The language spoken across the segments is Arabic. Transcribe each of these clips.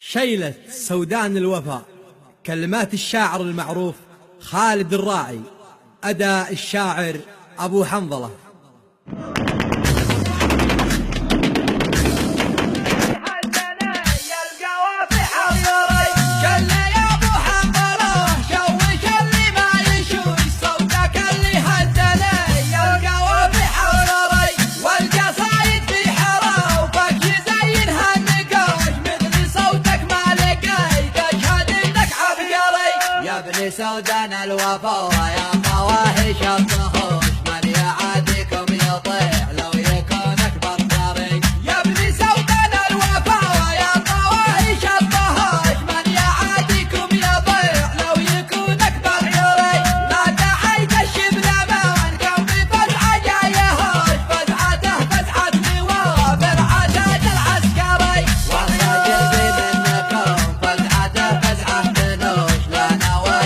شيلة سودان الوفا. كلمات الشاعر المعروف خالد الراعي، أداء الشاعر أبو حنظلة. يا ابن سودان الوفا يا فواهش الطهوش، من يعاديكم يطيع لو يكون اكبر جري. يا ابن سودان الوفا يا فواهش الطهوش، من يعاديكم يطيع لو يكون اكبر جري. لا دعيت الشبل وانكم بفزعه جايهوش، فزعته فزعه نواب العتاد العسكري. والرجل منكم فزعته فزعه بنوش،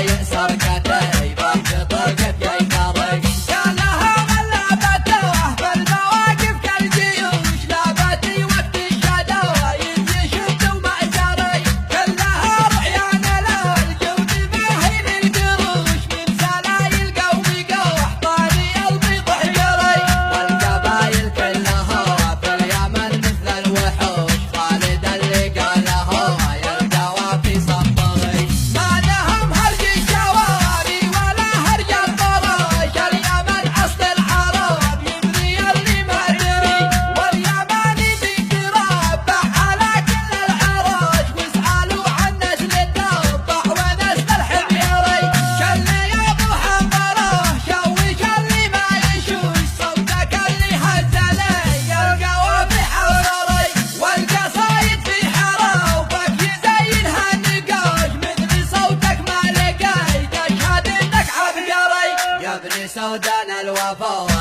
يأسر كتيبه بطرقة يقرق. كانها غلبته في المواقف كالجيوش، لابتي وقت الشدوى يشد ومأزري. كلها رعيان للجود باهين القروش، من سلايل قومي قوح طاري البيض حجري. والقبايل كلها في اليمن مثل الوحوش، خالد اللي قاله يلقى في صبغي. ما لهم هرج الشواري ولا هرج الطراش، اليمن اصل العرب يبني اللي ما دري. واليماني بيتربع على كل العراش، واسألوا عن نسل التوضع ونسل الحميري. شلي يا ابو حنظله شوش اللي ما يشوش، صوتك اللي هزلي القوافي حورري. والقصايد في حروفك يزينها النقاش، مثل صوتك ما لقيت اشهد انك عبقري. يا ابن سودان الوفا